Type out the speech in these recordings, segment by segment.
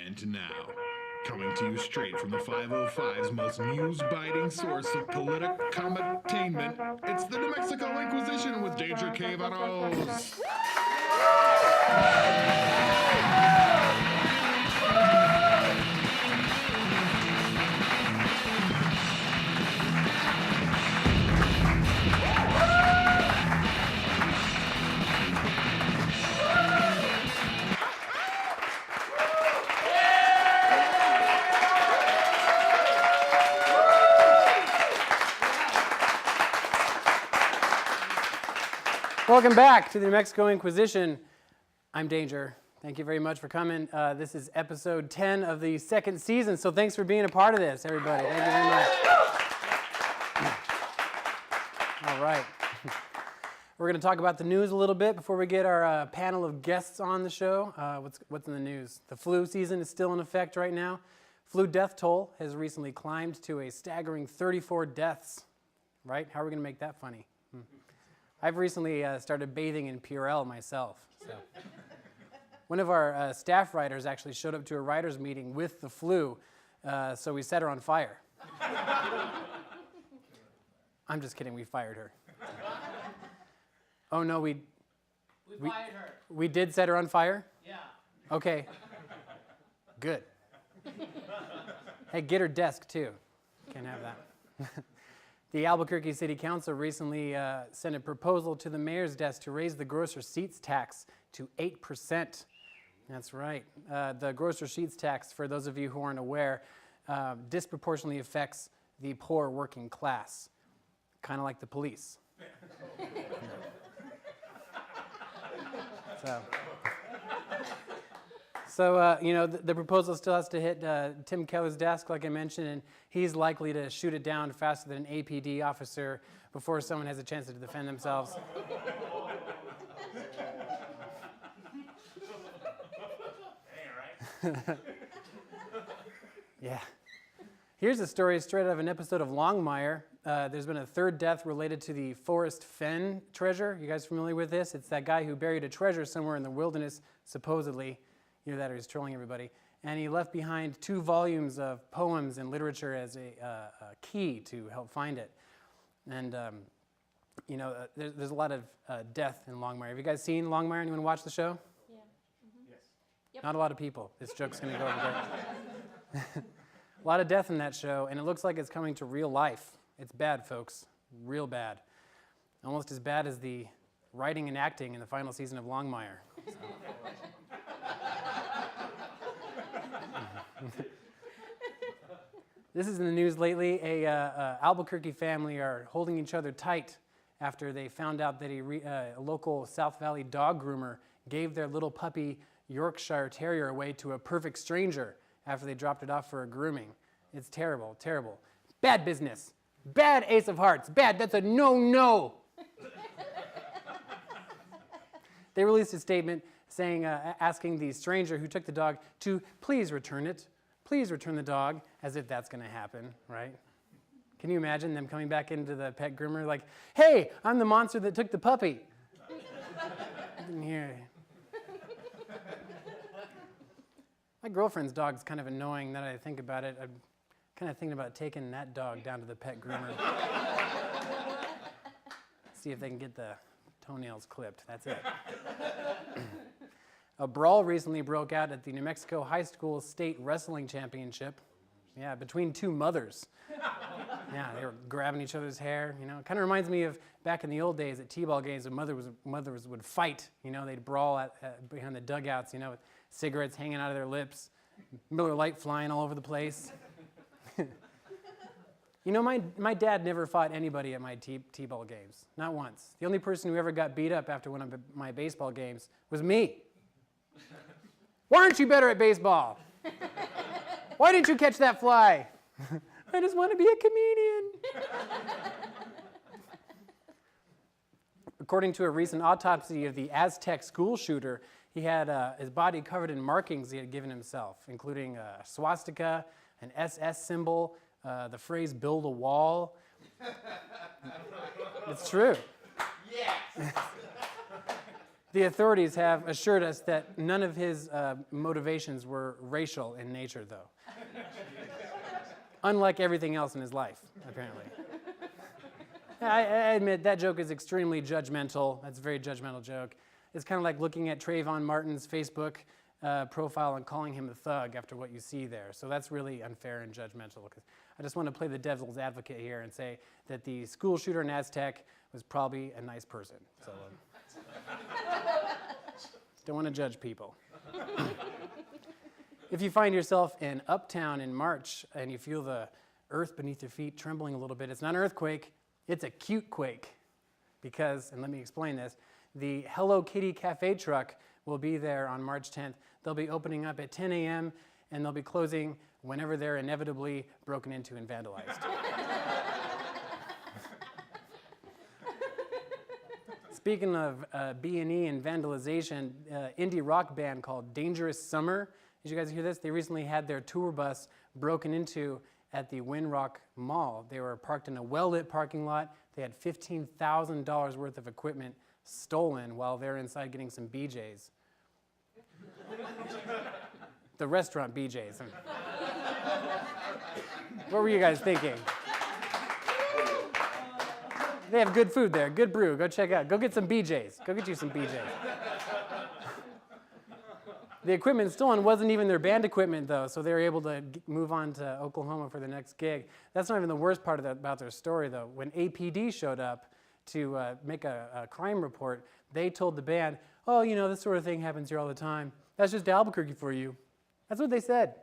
And now, coming to you straight from the 505's most news-biting source of political commentainment, it's the New Mexico Inquisition with Danger Cavaros. Welcome back to the New Mexico Inquisition. I'm Danger. Thank you very much for coming. This is episode 10 of the second season, so thanks for being a part of this, everybody. Thank you very much. All right. We're going to talk about the news a little bit before we get our panel of guests on the show. What's in the news? The flu season is still in effect right now. Flu death toll has recently climbed to a staggering 34 deaths. Right? How are we going to make that funny? I've recently started bathing in Purell myself. So. One of our staff writers actually showed up to a writers' meeting with the flu, so we set her on fire. I'm just kidding, we fired her. Oh no, we fired her. We did set her on fire? Yeah. Okay. Good. Hey, get her desk too. Can't have that. The Albuquerque City Council recently sent a proposal to the mayor's desk to raise the gross receipts tax to 8%. That's right. The gross receipts tax, for those of you who aren't aware, disproportionately affects the poor working class, kind of like the police. So the proposal still has to hit Tim Keller's desk, like I mentioned, and he's likely to shoot it down faster than an APD officer before someone has a chance to defend themselves. Yeah. Here's a story straight out of an episode of Longmire. There's been a third death related to the Forrest Fenn treasure. You guys familiar with this? It's that guy who buried a treasure somewhere in the wilderness, supposedly. You know that, or he's trolling everybody. And he left behind 2 volumes of poems and literature as a key to help find it. And, there's a lot of death in Longmire. Have you guys seen Longmire? Anyone watch the show? Yeah. Mm-hmm. Yes. Yep. Not a lot of people. This joke's going to go over there. A lot of death in that show, and it looks like it's coming to real life. It's bad, folks. Real bad. Almost as bad as the writing and acting in the final season of Longmire. So. This is in the news lately. A Albuquerque family are holding each other tight after they found out that a local South Valley dog groomer gave their little puppy Yorkshire Terrier away to a perfect stranger after they dropped it off for a grooming. It's terrible, terrible. Bad business. Bad Ace of Hearts. Bad. That's a no-no. They released a statement saying, asking the stranger who took the dog to please return it. Please return the dog, as if that's going to happen, right? Can you imagine them coming back into the pet groomer like, hey, I'm the monster that took the puppy. Here. My girlfriend's dog's kind of annoying now that I think about it. I'm kind of thinking about taking that dog down to the pet groomer. See if they can get the toenails clipped. That's it. A brawl recently broke out at the New Mexico High School State Wrestling Championship. Yeah, between 2 mothers. Yeah, they were grabbing each other's hair. You know, it kind of reminds me of back in the old days at T-ball games when mothers would fight. You know, they'd brawl behind the dugouts. You know, with cigarettes hanging out of their lips, Miller Lite flying all over the place. You know, my dad never fought anybody at my T-ball games, not once. The only person who ever got beat up after one of my baseball games was me. Why aren't you better at baseball? Why didn't you catch that fly? I just want to be a comedian. According to a recent autopsy of the Aztec school shooter, he had his body covered in markings he had given himself, including a swastika, an SS symbol, the phrase build a wall. It's true. Yes. The authorities have assured us that none of his motivations were racial in nature, though. Unlike everything else in his life, apparently. I admit that joke is extremely judgmental. That's a very judgmental joke. It's kind of like looking at Trayvon Martin's Facebook profile and calling him a thug after what you see there. So that's really unfair and judgmental. I just want to play the devil's advocate here and say that the school shooter in Aztec was probably a nice person. So don't want to judge people. If you find yourself in Uptown in March and you feel the earth beneath your feet trembling a little bit, it's not an earthquake, it's a cute quake. Because, and let me explain this, the Hello Kitty Cafe truck will be there on March 10th. They'll be opening up at 10 a.m. and they'll be closing whenever they're inevitably broken into and vandalized. Speaking of B&E and vandalization, indie rock band called Dangerous Summer. Did you guys hear this? They recently had their tour bus broken into at the Windrock Mall. They were parked in a well-lit parking lot. They had $15,000 worth of equipment stolen while they're inside getting some BJs. The restaurant BJs. What were you guys thinking? They have good food there, good brew. Go check out. Go get some BJs. Go get you some BJs. The equipment stolen wasn't even their band equipment, though, so they were able to move on to Oklahoma for the next gig. That's not even the worst part about their story, though. When APD showed up to make a crime report, they told the band, oh, you know, this sort of thing happens here all the time. That's just Albuquerque for you. That's what they said.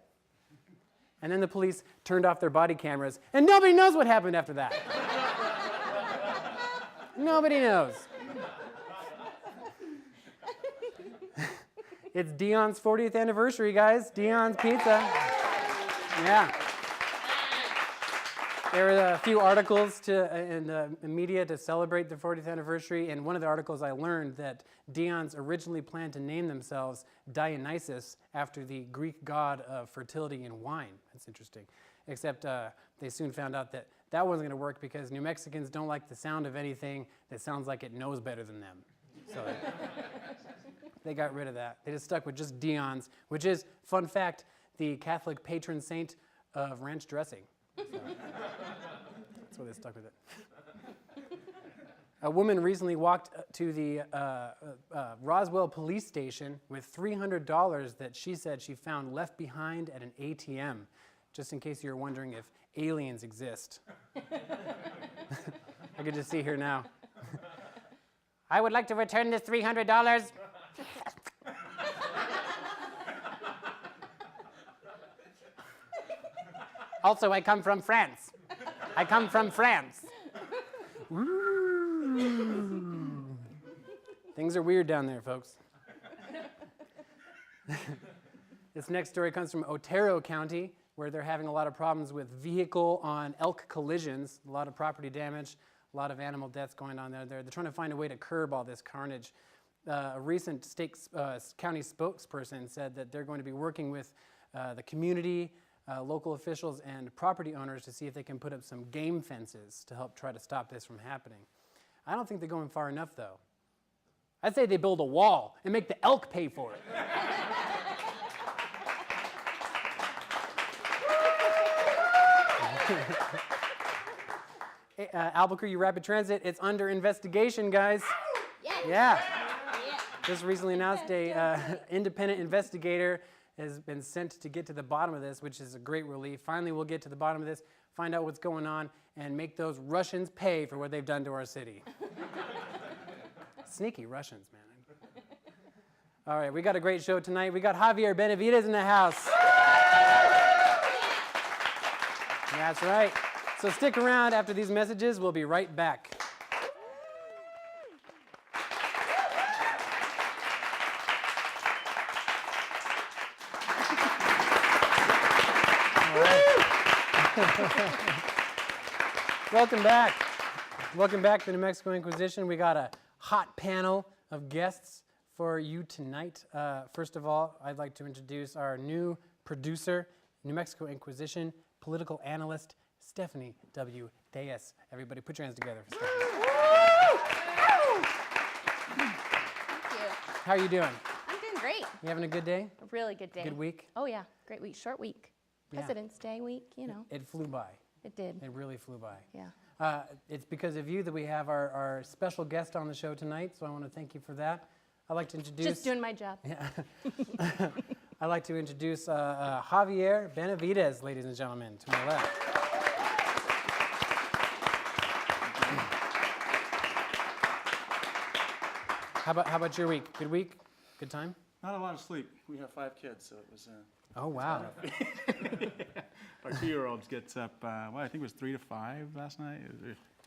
And then the police turned off their body cameras, and nobody knows what happened after that. Nobody knows. It's Dion's 40th anniversary, guys. Dion's Pizza. Yeah. There were a few articles in the media to celebrate the 40th anniversary, and one of the articles I learned that Dion's originally planned to name themselves Dionysus after the Greek god of fertility and wine. That's interesting. Except they soon found out that that wasn't going to work because New Mexicans don't like the sound of anything that sounds like it knows better than them. So they got rid of that. They just stuck with just Dion's, which is, fun fact, the Catholic patron saint of ranch dressing. So that's why they stuck with it. A woman recently walked to the Roswell police station with $300 that she said she found left behind at an ATM, just in case you're wondering if aliens exist. I could just see her now. I would like to return this $300. Also, I come from France. I come from France. Ooh. Things are weird down there, folks. This next story comes from Otero County, where they're having a lot of problems with vehicle on elk collisions, a lot of property damage, a lot of animal deaths going on there. They're trying to find a way to curb all this carnage. A recent county spokesperson said that they're going to be working with the community, local officials, and property owners to see if they can put up some game fences to help try to stop this from happening. I don't think they're going far enough, though. I'd say they build a wall and make the elk pay for it. Albuquerque Rapid Transit, it's under investigation, guys. Yes. Yeah. Yeah. Just recently announced a independent investigator has been sent to get to the bottom of this, which is a great relief. Finally, we'll get to the bottom of this, find out what's going on, and make those Russians pay for what they've done to our city. Sneaky Russians, man. All right, we got a great show tonight. We got Javier Benavidez in the house. That's right. So stick around after these messages. We'll be right back. All right. Welcome back. Welcome back to the New Mexico Inquisition. We got a hot panel of guests for you tonight. First of all, I'd like to introduce our new producer, New Mexico Inquisition political analyst, Stephanie W. Diaz. Everybody put your hands together for Stephanie. Thank you. how are you doing? I'm doing great. You having a good day? A really good day. Good week? Oh yeah, great week. Short week. Yeah. President's Day week, you know. It flew by. It did. It really flew by. Yeah. It's because of you that we have our special guest on the show tonight, so I want to thank you for that. I'd like to introduce... Just doing my job. Yeah. I'd like to introduce Javier Benavidez, ladies and gentlemen, to my left. How about your week? Good week? Good time? Not a lot of sleep. We have 5 kids, so it was. Oh, wow. Our 2-year-old gets up. I think it was 3 to 5 last night.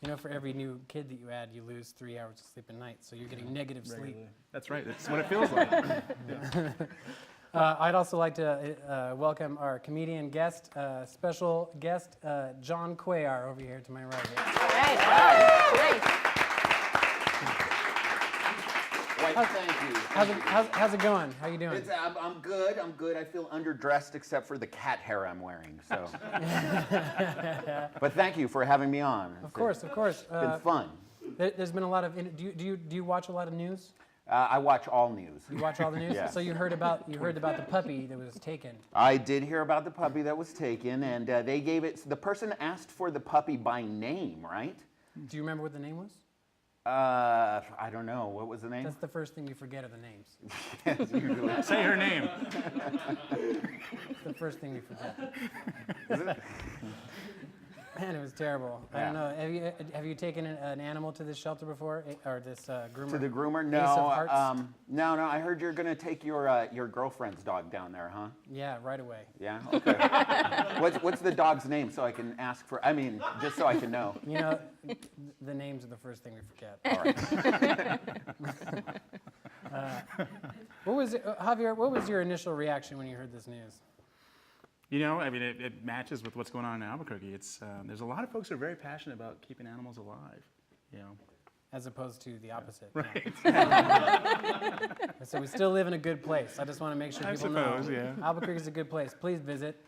You know, for every new kid that you add, you lose 3 hours of sleep a night, so you're getting negative sleep. That's right. That's what it feels like. I'd also like to welcome our comedian guest, special guest, John Cuellar, over here to my right. All right. Nice. Why, thank you. How's it going? How you doing? I'm good. I'm good. I feel underdressed except for the cat hair I'm wearing. So, but thank you for having me on. Of course. It's been fun. There's been a lot of. Do you watch a lot of news? I watch all news. You watch all the news. Yeah. So you heard about the puppy that was taken. I did hear about the puppy that was taken, and they gave it. The person asked for the puppy by name, right? Do you remember what the name was? I don't know. What was the name? That's the first thing you forget are the names. Yes, usually. Say her name. It's the first thing you forget. Is it? Man, it was terrible. I Yeah. don't know. Have you taken an animal to this shelter before, or this groomer? To the groomer? Ace of No. Hearts? No. I heard you're gonna take your girlfriend's dog down there, huh? Yeah, right away. Yeah. Okay. What's the dog's name so I can ask for? I mean, just so I can know. You know, the names are the first thing we forget. All right. What was Javier? What was your initial reaction when you heard this news? You know, I mean, it matches with what's going on in Albuquerque. It's there's a lot of folks who are very passionate about keeping animals alive. You know. As opposed to the opposite. Right. Yeah. So we still live in a good place. I just want to make sure I people suppose, know. yeah. Albuquerque is a good place. Please visit.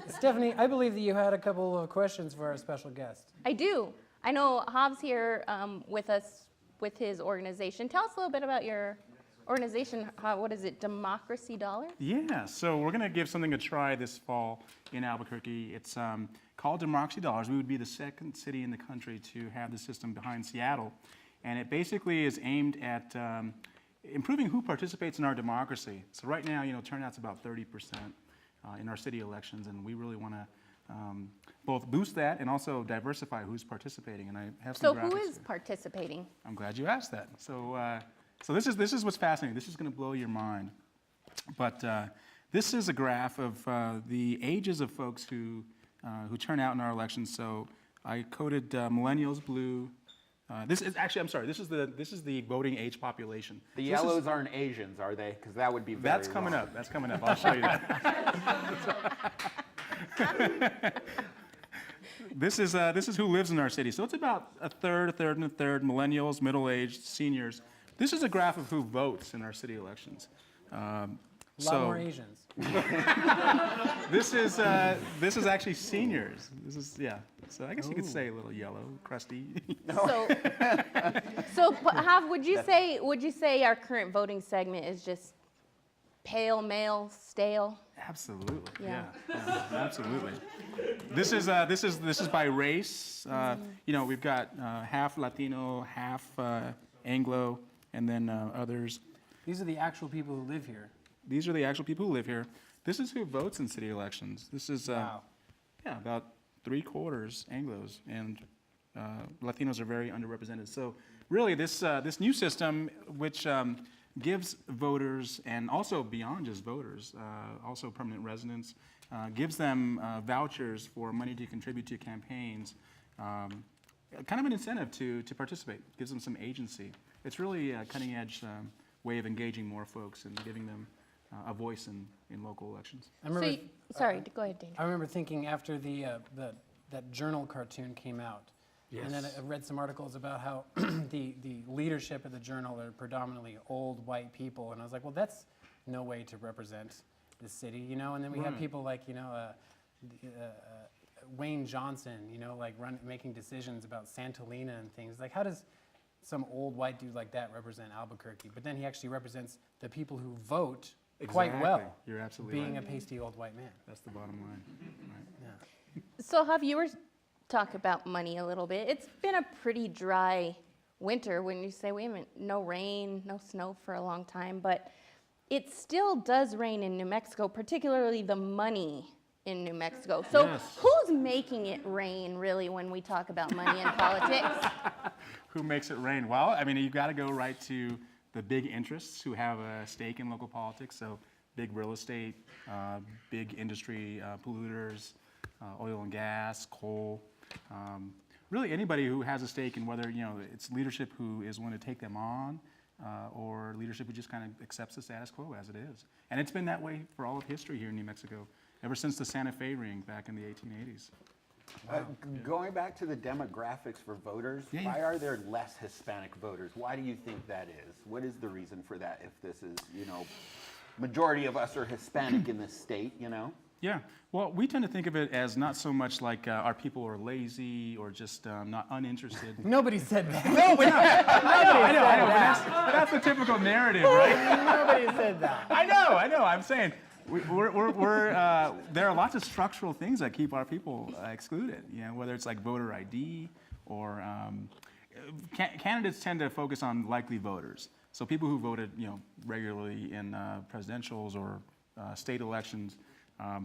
Stephanie, I believe that you had a couple of questions for our special guest. I do. I know Hav's here with us with his organization. Tell us a little bit about your organization. What is it? Democracy Dollars? Yeah. So we're gonna give something a try this fall in Albuquerque. It's called Democracy Dollars. We would be the second city in the country to have the system behind Seattle, and it basically is aimed at improving who participates in our democracy. So right now, you know, turnout's about 30% in our city elections, and we really want to both boost that and also diversify who's participating. And I have some So who graphics is here. participating? I'm glad you asked that. So this is what's fascinating. This is going to blow your mind. But this is a graph of the ages of folks who turn out in our elections. So I coded millennials blue. This is actually, I'm sorry. This is the voting age population. The So this is- yellows aren't Asians, are they? Because that would be very That's coming wrong. up. That's coming up. I'll show you that. This is who lives in our city. So it's about a third, millennials, middle-aged, seniors. This is a graph of who votes in our city elections. A lot more Asians. This is actually seniors. This is So I guess you could say a little yellow, crusty. So Hav, would you say our current voting segment is just pale, male, stale? Absolutely. Yeah. Yeah, absolutely. This is by race. You know, we've got half Latino, half Anglo, and then others. These are the actual people who live here. These are the actual people who live here. This is who votes in city elections. This is Wow. about 3/4 Anglos, and Latinos are very underrepresented. So really, this new system, which gives voters, and also beyond just voters, also permanent residents, gives them vouchers for money to contribute to campaigns, kind of an incentive to participate, gives them some agency. It's really a cutting edge way of engaging more folks and giving them a voice in local elections. I remember. Sorry, go ahead, Dana. I remember thinking after that journal cartoon came out, and then I read some articles about how the leadership of the journal are predominantly old white people, and I was like, well, that's no way to represent the city, you know. And then we have people like, you know, Wayne Johnson, you know, like making decisions about Santolina and things. Like, how does some old white dude like that represent Albuquerque, but then he actually represents the people who vote quite well. Exactly. You're absolutely being right. a pasty old white man. That's the bottom line. Right. Yeah. So Javier, talk about money a little bit. It's been a pretty dry winter when you say, wait a minute, no rain, no snow for a long time, but it still does rain in New Mexico, particularly the money in New Mexico. So Yes. who's making it rain, really, when we talk about money in politics? Who makes it rain? Well, I mean, you've got to go right to the big interests who have a stake in local politics. So big real estate, big industry polluters, oil and gas, coal. Really anybody who has a stake in whether, it's leadership who is willing to take them on or leadership who just kind of accepts the status quo as it is. And it's been that way for all of history here in New Mexico, ever since the Santa Fe ring back in the 1880s. Going back to the demographics for voters, Yeah, why are there less Hispanic voters? Why do you think that is? What is the reason for that if this is, majority of us are Hispanic in this state, Yeah, well, we tend to think of it as not so much like our people are lazy or just not uninterested. Nobody said that. I know, but that's the typical narrative, right? Nobody said that. I know, I'm saying there are lots of structural things that keep our people excluded, whether it's like voter ID or candidates tend to focus on likely voters. So people who voted, regularly in presidentials or state elections.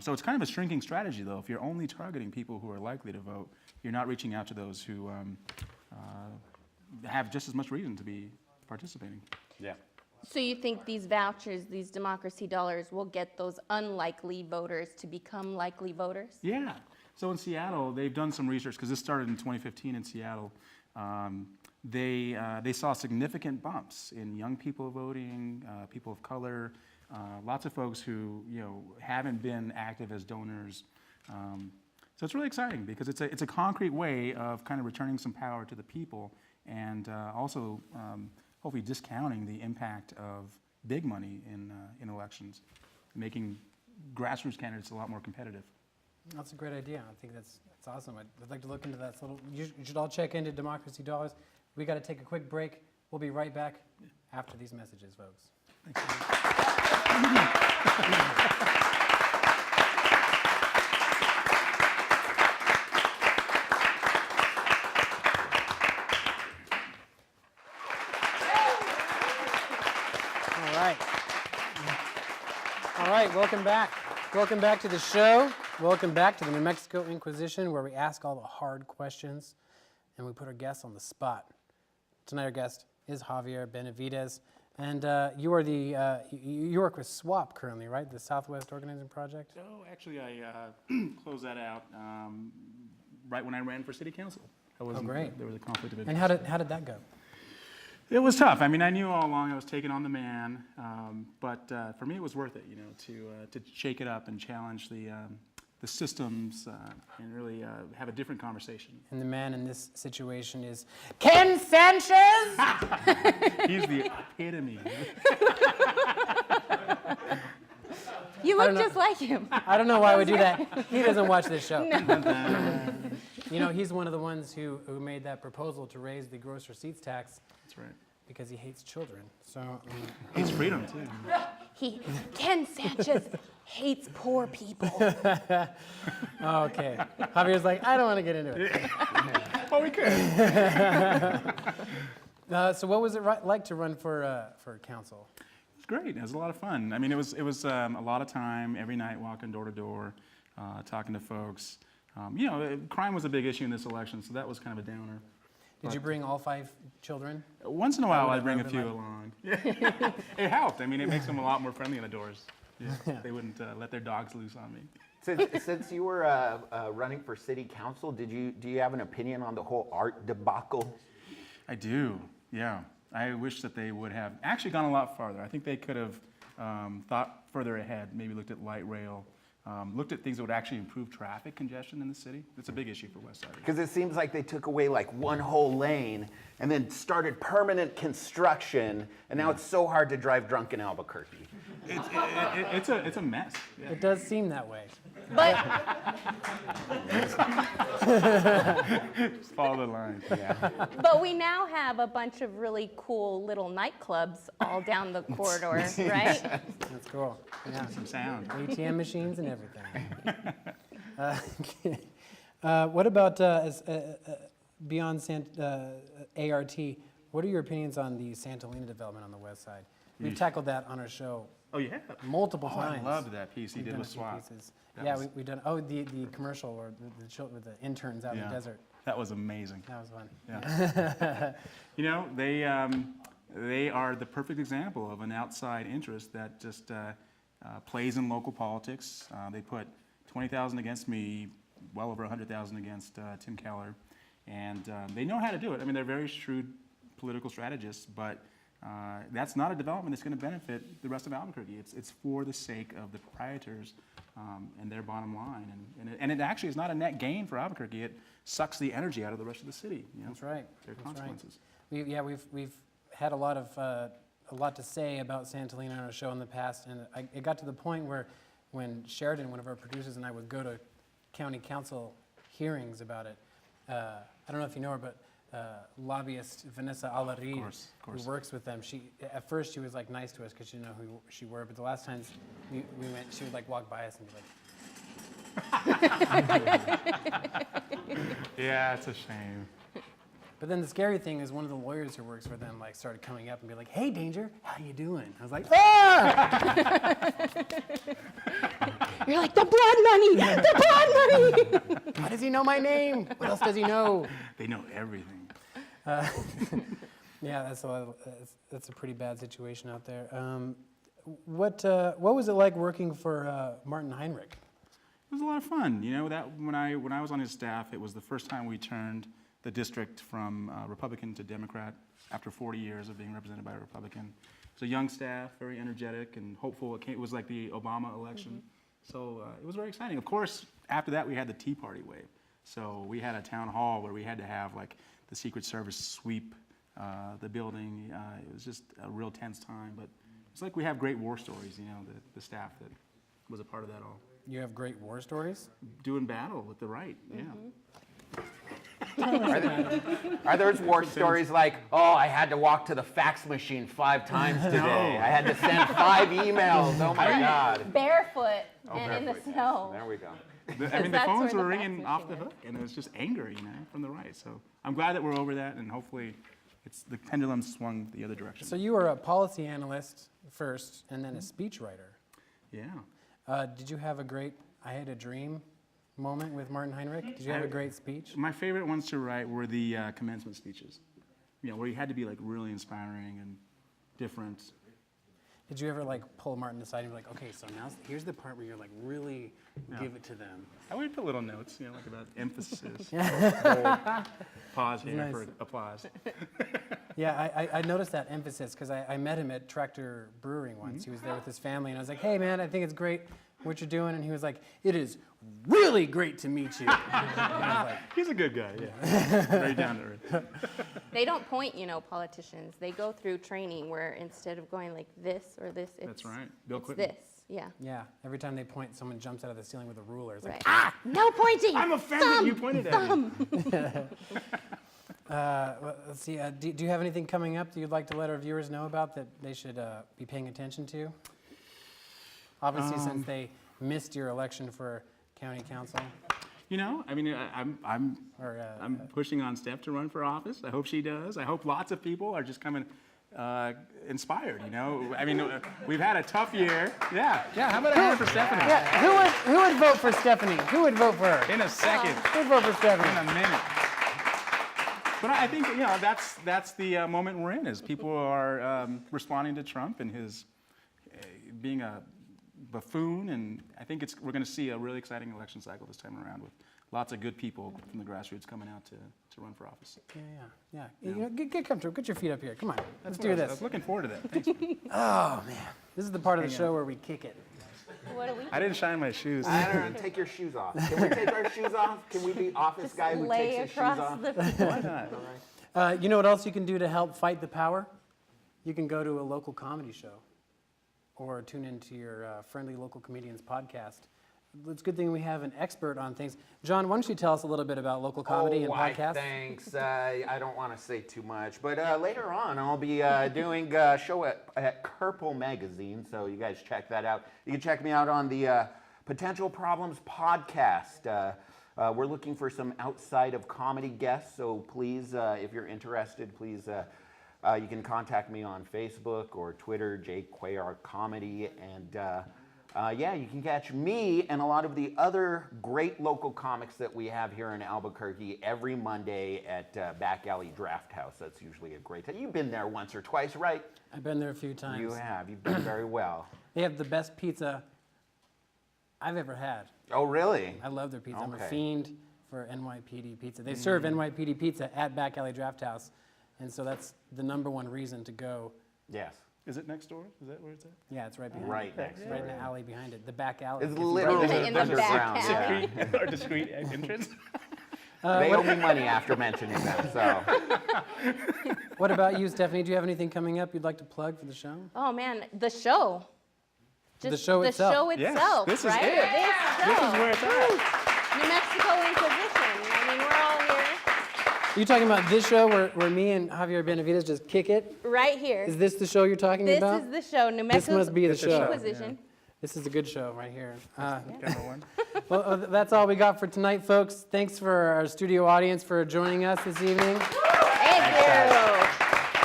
So it's kind of a shrinking strategy, though. If you're only targeting people who are likely to vote, you're not reaching out to those who have just as much reason to be participating. Yeah. So you think these vouchers, these democracy dollars, will get those unlikely voters to become likely voters? Yeah. So in Seattle, they've done some research, because this started in 2015 in Seattle. They saw significant bumps in young people voting, people of color, lots of folks who haven't been active as donors. So it's really exciting because it's a concrete way of kind of returning some power to the people and also hopefully discounting the impact of big money in elections, making grassroots candidates a lot more competitive. That's a great idea. I think that's awesome. I'd like to look into that. So you should all check into Democracy Dollars. We got to take a quick break. We'll be right back after these messages, folks. All right, welcome back. Welcome back to the show. Welcome back to the New Mexico Inquisition, where we ask all the hard questions and we put our guests on the spot. Tonight our guest is Javier Benavidez, and you work with SWAP currently, right? The Southwest Organizing Project? Oh, actually, I closed that out right when I ran for city council. Great. There was a conflict of interest. And how did that go? It was tough. I mean, I knew all along I was taking on the man, but for me it was worth it, to shake it up and challenge the systems and really have a different conversation. And the man in this situation is Ken Sanchez. He's the epitome. You look just like him. I don't know why we do that. He doesn't watch this show. He's one of the ones who made that proposal to raise the gross receipts tax. That's right. Because he hates children. So Hates freedom too. Ken Sanchez hates poor people. okay. Javier's like, I don't want to get into it. Oh, we could. So what was it like to run for council? It was great. It was a lot of fun. I mean, it was a lot of time every night walking door to door, talking to folks. Crime was a big issue in this election, so that was kind of a downer. Did you bring all 5 children? Once in a while, I'd bring a few along. It helped. I mean, it makes them a lot more friendly on the doors. Yeah. They wouldn't let their dogs loose on me. Since you were running for city council, do you have an opinion on the whole art debacle? I do, yeah. I wish that they would have actually gone a lot farther. I think they could have thought further ahead, maybe looked at light rail, looked at things that would actually improve traffic congestion in the city. It's a big issue for West Side. Because it seems like they took away like one whole lane and then started permanent construction, and now it's so hard to drive drunk in Albuquerque. It's a mess. Yeah. It does seem that way. But Just follow the line. but we now have a bunch of really cool little nightclubs all down the corridor, right? That's cool. Yeah. Some sound. ATM machines and everything. What about beyond ART? What are your opinions on the Santolina development on the west side? We've tackled that on our show Oh, yeah. multiple Oh, I times. loved that piece he We've did done with a few SWAT. pieces. That Yeah, was- we've done. The commercial or the children with the interns out in the desert. That was amazing. That was fun. Yeah. You know, they are the perfect example of an outside interest that just plays in local politics. They put 20,000 against me, well over 100,000 against Tim Keller, and they know how to do it. I mean, they're very shrewd political strategists, but that's not a development that's going to benefit the rest of Albuquerque. It's for the sake of the proprietors and their bottom line, and it actually is not a net gain for Albuquerque. It sucks the energy out of the rest of the city. You know? That's right. There are That's consequences. Right. We've had a lot to say about Santolina on our show in the past, and it got to the point where when Sheridan, one of our producers, and I would go to county council hearings about it. I don't know if you know her, but lobbyist Vanessa Alarid, Of course. who works with them. At first she was like nice to us because she didn't know who she were, but the last times we went, she would like walk by us and be like, Yeah, it's a shame. but then the scary thing is one of the lawyers who works for them like started coming up and be like, "Hey, Danger, how you doing?" I was like, "Ah!" You're like, the blood money, the blood money. How does he know my name? What else does he know? They know everything. Yeah, that's a pretty bad situation out there. What was it like working for Martin Heinrich? It was a lot of fun. You know, that when I was on his staff, it was the first time we turned the district from Republican to Democrat after 40 years of being represented by a Republican. It was a young staff, very energetic and hopeful. It was like the Obama election. So it was very exciting. Of course, after that, we had the Tea Party wave. So we had a town hall where we had to have like the Secret Service sweep the building. It was just a real tense time, but it's like we have great war stories, you know, the staff that was a part of that all. You have great war stories? Doing battle with the right, yeah. Are those war stories like, oh, I had to walk to the fax machine 5 times today. I had to send 5 emails. Oh my God. Barefoot and in the Barefoot, yes. snow. There we go. I mean, the That's phones where were the fax ringing off the machine hook, and it was just anger, you know, from the right. So I'm glad that we're over that, and hopefully the pendulum swung the other direction. So you were a policy analyst first, and then a speechwriter. Yeah. Did you have a great "I had a dream" moment with Martin Heinrich? Did you have a great speech? My favorite ones to write were the commencement speeches, you know, where you had to be like really inspiring and different. Did you ever like pull Martin aside and be like, "Okay, so now here's the part where you're like really give it to them"? I would put little notes, you know, like about emphasis, bold, pause here Nice. for applause. Yeah, I noticed that emphasis because I met him at Tractor Brewing once. He was there with his family, and I was like, "Hey, man, I think it's great what you're doing." And he was like, "It is really great to meet you." And I was like, He's a good guy, yeah. Very down to earth. They don't point, politicians. They go through training where instead of going like this or this, it's, That's right. Bill it's Clinton. this. Yeah. yeah, every time they point, someone jumps out of the ceiling with a ruler. It's like, Right. No pointing. I'm offended you pointed at me. well, let's see. Do you have anything coming up that you'd like to let our viewers know about that they should be paying attention to? Obviously, since they missed your election for county council. You know, I mean, I'm Or, pushing on Steph to run for office. I hope she does. I hope lots of people are just coming inspired, you know. I mean, we've had a tough year. Yeah, how about a hand for Stephanie? yeah, who would vote for Stephanie? Who would vote for her? In a second, Who would vote for Stephanie? in a minute. But I think, you know, that's the moment we're in, is people are responding to Trump and his being a buffoon, and I think we're going to see a really exciting election cycle this time around with lots of good people from the grassroots coming out to run for office. Yeah. You know, get comfortable. Get your feet up here. Come on. Let's do I this. was looking forward to that. Thanks. Oh, man. This is the part of the show where we kick it. What do we? I didn't shine my shoes. I don't know. Take your shoes off. Can we take our shoes off? Can we be office Just guy who lay takes his shoes across off? the. Why not? You know what else you can do to help fight the power? You can go to a local comedy show. or tune into your friendly local comedians podcast. It's a good thing we have an expert on things. John, why don't you tell us a little bit about local comedy and podcasts? Thanks. I don't want to say too much, but later on I'll be doing a show at Purple Magazine, so you guys check that out. You can check me out on the Potential Problems podcast. We're looking for some outside of comedy guests, so please, if you're interested, please, you can contact me on Facebook or Twitter, J Cuellar Comedy, and yeah, you can catch me and a lot of the other great local comics that we have here in Albuquerque every Monday at Back Alley Draft House. That's usually a great time. You've been there once or twice, right? I've been there a few times. You have. You've done very well. They have the best pizza I've ever had. Oh, really? I love their pizza. I'm a Okay. fiend for NYPD pizza. They serve NYPD pizza at Back Alley Draft House, and so that's the #1 reason to go. Yes. Is it next door? Is that where it's at? Yeah, it's right behind Right it. next It's right in door. the alley behind it, the back alley. It's If you- literally In the back underground. alley. Yeah. Or discreet entrance? They owe me money after mentioning that, so. What about you, Stephanie? Do you have anything coming up you'd like to plug for the show? Oh man, the show. The show itself. The show Yes, itself, this is right? it. This This is where it's at. New Mexico Inquisition. I mean, we're all here, You talking about this show where me and Javier Benavidez just kick it? right here. Is this the show you're talking This about? is the show, New Mexico must be the show. Inquisition. This is a good show right here. #1. Well, that's all we got for tonight, folks. Thanks for our studio audience for joining us this evening. Thank you.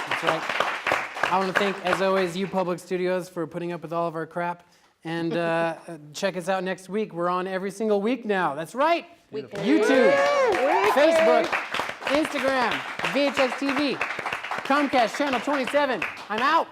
That's right. I want to thank, as always, you Public Studios for putting up with all of our crap. And check us out next week. We're on every single week now. That's right. YouTube, Facebook, Instagram, VHX TV, Comcast Channel 27. I'm out.